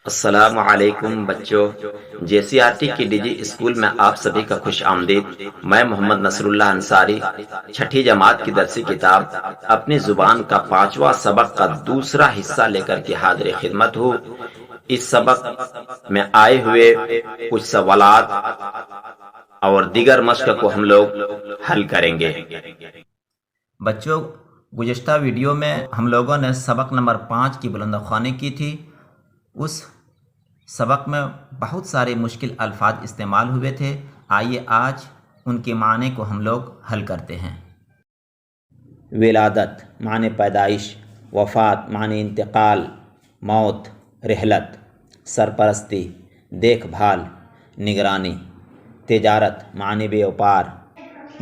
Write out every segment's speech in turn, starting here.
السلام علیکم بچوں، جے سی آر ٹی کی ڈیجی اسکول میں آپ سبھی کا خوش آمدید۔ میں محمد نصر اللہ انصاری چھٹی جماعت کی درسی کتاب اپنی زبان کا 5واں سبق کا دوسرا حصہ لے کر کے حاضر خدمت ہوں۔ اس سبق میں آئے ہوئے کچھ سوالات اور دیگر مشق کو ہم لوگ حل کریں گے۔ بچوں، گزشتہ ویڈیو میں ہم لوگوں نے سبق نمبر 5 کی بلند خوانی کی تھی۔ اس سبق میں بہت سارے مشکل الفاظ استعمال ہوئے تھے۔ آئیے آج ان کے معنی کو ہم لوگ حل کرتے ہیں۔ ولادت معنی پیدائش، وفات معنی انتقال، موت رحلت، سرپرستی دیکھ بھال نگرانی، تجارت معنی بیوپار،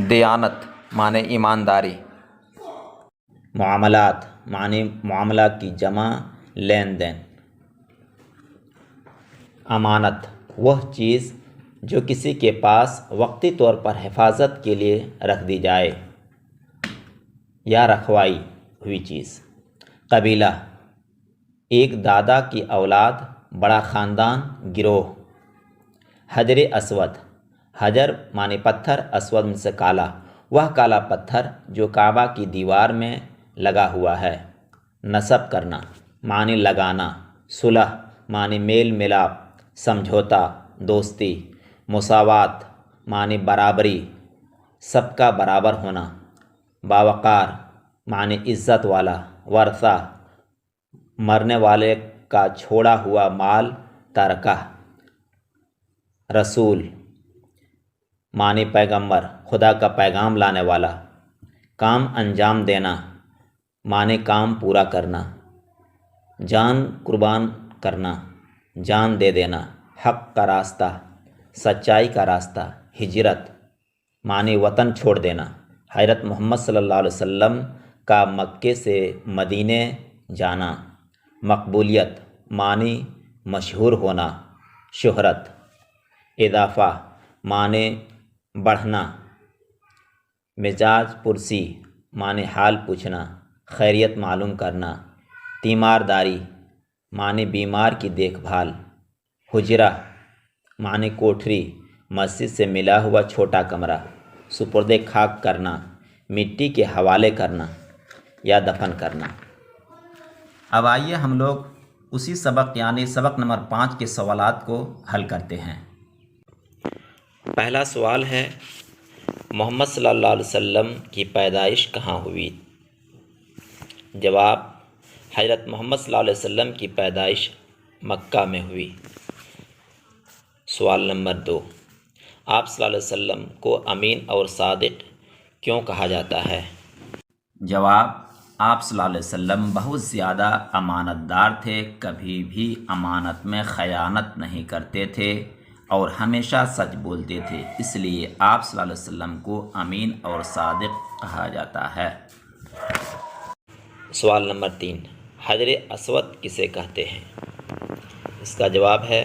دیانت معنی ایمانداری، معاملات معنی معاملہ کی جمع لین دین، امانت وہ چیز جو کسی کے پاس وقتی طور پر حفاظت کے لیے رکھ دی جائے یا رکھوائی ہوئی چیز۔ قبیلہ ایک دادا کی اولاد، بڑا خاندان، گروہ۔ حجر اسود حجر معنی پتھر، اسود میں سے کالا، وہ کالا پتھر جو کعبہ کی دیوار میں لگا ہوا ہے۔ نسب کرنا معنی لگانا، صلح معنی میل ملاپ، سمجھوتا دوستی، مساوات معنی برابری، سب کا برابر ہونا، باوقار معنی عزت والا، ورثہ مرنے والے کا چھوڑا ہوا مال، ترکہ۔ رسول معنی پیغمبر، خدا کا پیغام لانے والا۔ کام انجام دینا معنی کام پورا کرنا، جان قربان کرنا، جان دے دینا، حق کا راستہ، سچائی کا راستہ۔ ہجرت معنی وطن چھوڑ دینا۔ حضرت محمد صلی اللہ علیہ وسلم کا مکے سے مدینے جانا۔ مقبولیت معنی مشہور ہونا، شہرت۔ اضافہ معنی بڑھنا۔ مزاج پرسی معنی حال پوچھنا، خیریت معلوم کرنا۔ تیمارداری معنی بیمار کی دیکھ بھال۔ حجرہ معنی کوٹھری، مسجد سے ملا ہوا چھوٹا کمرہ۔ سپرد خاک کرنا، مٹی کے حوالے کرنا یا دفن کرنا۔ اب آئیے ہم لوگ اسی سبق یعنی سبق نمبر 5 کے سوالات کو حل کرتے ہیں۔ پہلا سوال ہے، محمد صلی اللہ علیہ وسلم کی پیدائش کہاں ہوئی؟ جواب، حضرت محمد صلی اللہ علیہ وسلم کی پیدائش مکہ میں ہوئی۔ سوال نمبر 2، آپ صلی اللہ علیہ وسلم کو امین اور صادق کیوں کہا جاتا ہے؟ جواب، آپ صلی اللہ علیہ وسلم بہت زیادہ امانت دار تھے، کبھی بھی امانت میں خیانت نہیں کرتے تھے اور ہمیشہ سچ بولتے تھے، اس لیے آپ صلی اللہ علیہ وسلم کو امین اور صادق کہا جاتا ہے۔ سوال نمبر 3، حجر اسود کسے کہتے ہیں؟ اس کا جواب ہے،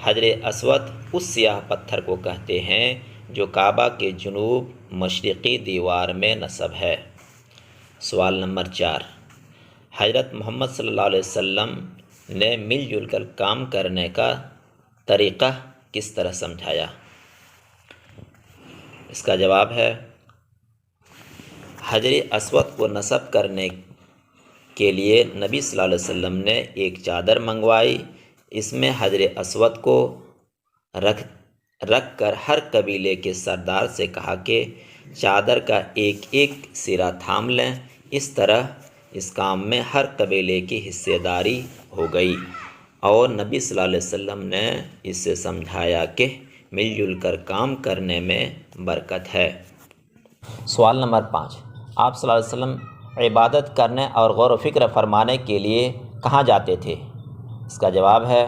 حجر اسود اس سیاہ پتھر کو کہتے ہیں جو کعبہ کے جنوب مشرقی دیوار میں نصب ہے۔ سوال نمبر 4، حضرت محمد صلی اللہ علیہ وسلم نے مل جل کر کام کرنے کا طریقہ کس طرح سمجھایا؟ اس کا جواب ہے، حجر اسود کو نصب کرنے کے لیے نبی صلی اللہ علیہ وسلم نے ایک چادر منگوائی، اس میں حجر اسود کو رکھ کر ہر قبیلے کے سردار سے کہا کہ چادر کا ایک ایک سرا تھام لیں، اس طرح اس کام میں ہر قبیلے کی حصے داری ہو گئی اور نبی صلی اللہ علیہ وسلم نے اس سے سمجھایا کہ مل جل کر کام کرنے میں برکت ہے۔ سوال نمبر 5، آپ صلی اللہ علیہ وسلم عبادت کرنے اور غور و فکر فرمانے کے لیے کہاں جاتے تھے؟ اس کا جواب ہے،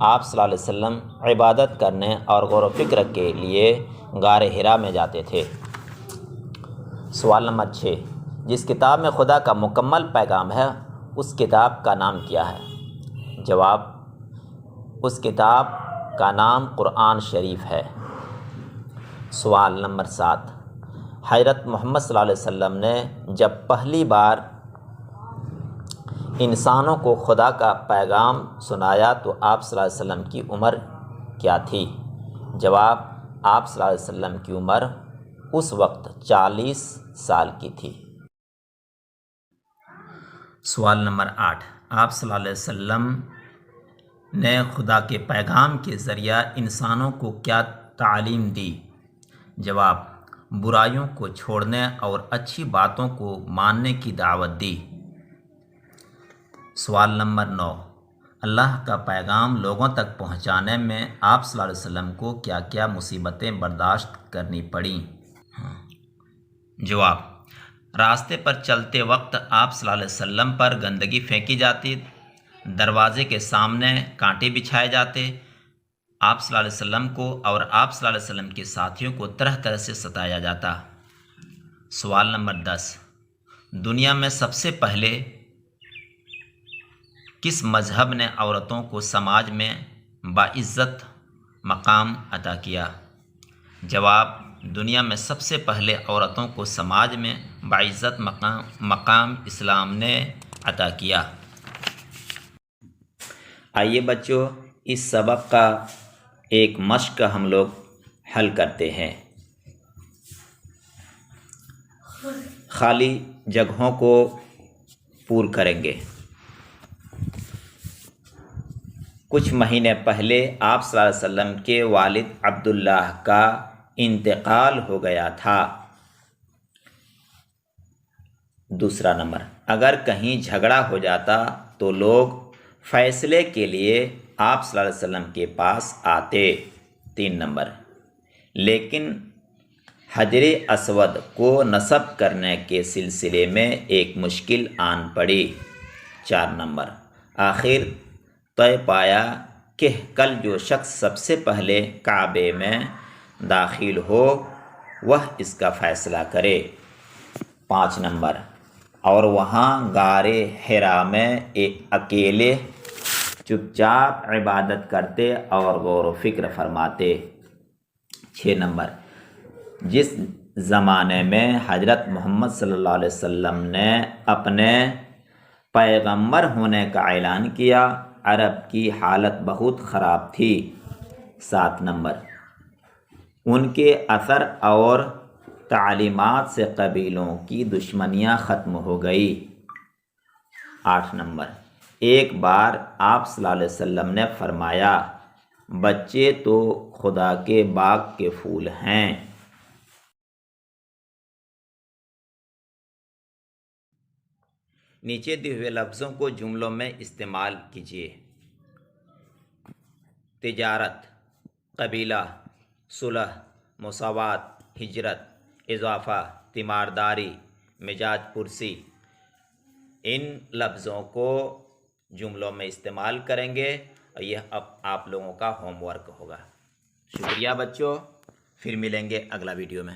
آپ صلی اللہ علیہ وسلم عبادت کرنے اور غور و فکر کے لیے غار حرا میں جاتے تھے۔ سوال نمبر 6، جس کتاب میں خدا کا مکمل پیغام ہے اس کتاب کا نام کیا ہے؟ جواب، اس کتاب کا نام قرآن شریف ہے۔ سوال نمبر 7، حضرت محمد صلی اللہ علیہ وسلم نے جب پہلی بار انسانوں کو خدا کا پیغام سنایا تو آپ صلی اللہ علیہ وسلم کی عمر کیا تھی؟ جواب: آپ صلی اللہ علیہ وسلم کی عمر اس وقت 40 سال کی تھی۔ سوال نمبر 8، آپ صلی اللہ علیہ وسلم نے خدا کے پیغام کے ذریعہ انسانوں کو کیا تعلیم دی؟ جواب: برائیوں کو چھوڑنے اور اچھی باتوں کو ماننے کی دعوت دی۔ سوال نمبر 9، اللہ کا پیغام لوگوں تک پہنچانے میں آپ صلی اللہ علیہ وسلم کو کیا کیا مصیبتیں برداشت کرنی پڑیں؟ جواب: راستے پر چلتے وقت آپ صلی اللہ علیہ وسلم پر گندگی پھینکی جاتی، دروازے کے سامنے کانٹے بچھائے جاتے، آپ صلی اللہ علیہ وسلم کو اور آپ صلی اللہ علیہ وسلم کے ساتھیوں کو طرح طرح سے ستایا جاتا۔ سوال نمبر 10، دنیا میں سب سے پہلے کس مذہب نے عورتوں کو سماج میں باعزت مقام عطا کیا؟ جواب: دنیا میں سب سے پہلے عورتوں کو سماج میں باعزت مقام اسلام نے عطا کیا۔ آئیے بچوں، اس سبق کا ایک مشق ہم لوگ حل کرتے ہیں۔ خالی جگہوں کو پور کریں گے۔ کچھ مہینے پہلے آپ صلی اللہ علیہ وسلم کے والد عبداللہ کا انتقال ہو گیا تھا۔ دوسرا نمبر، اگر کہیں جھگڑا ہو جاتا تو لوگ فیصلے کے لیے آپ صلی اللہ علیہ وسلم کے پاس آتے۔ 3 نمبر، لیکن حجر اسود کو نصب کرنے کے سلسلے میں ایک مشکل آن پڑی۔ 4 نمبر، آخر طے پایا کہ کل جو شخص سب سے پہلے کعبے میں داخل ہو وہ اس کا فیصلہ کرے۔ 5 نمبر، اور وہاں غارِ حرا میں اکیلے چپ چاپ عبادت کرتے اور غور و فکر فرماتے۔ 6 نمبر، جس زمانے میں حضرت محمد صلی اللہ علیہ وسلم نے اپنے پیغمبر ہونے کا اعلان کیا، عرب کی حالت بہت خراب تھی۔ 7 نمبر، ان کے اثر اور تعلیمات سے قبیلوں کی دشمنیاں ختم ہو گئی۔ 8 نمبر، ایک بار آپ صلی اللہ علیہ وسلم نے فرمایا، بچے تو خدا کے باغ کے پھول ہیں۔ نیچے دیے ہوئے لفظوں کو جملوں میں استعمال کیجیے۔ تجارت، قبیلہ، صلح، مساوات، ہجرت، اضافہ، تیمارداری، مزاج پرسی۔ ان لفظوں کو جملوں میں استعمال کریں گے اور یہ اب آپ لوگوں کا ہوم ورک ہوگا۔ شکریہ بچوں، پھر ملیں گے اگلا ویڈیو میں۔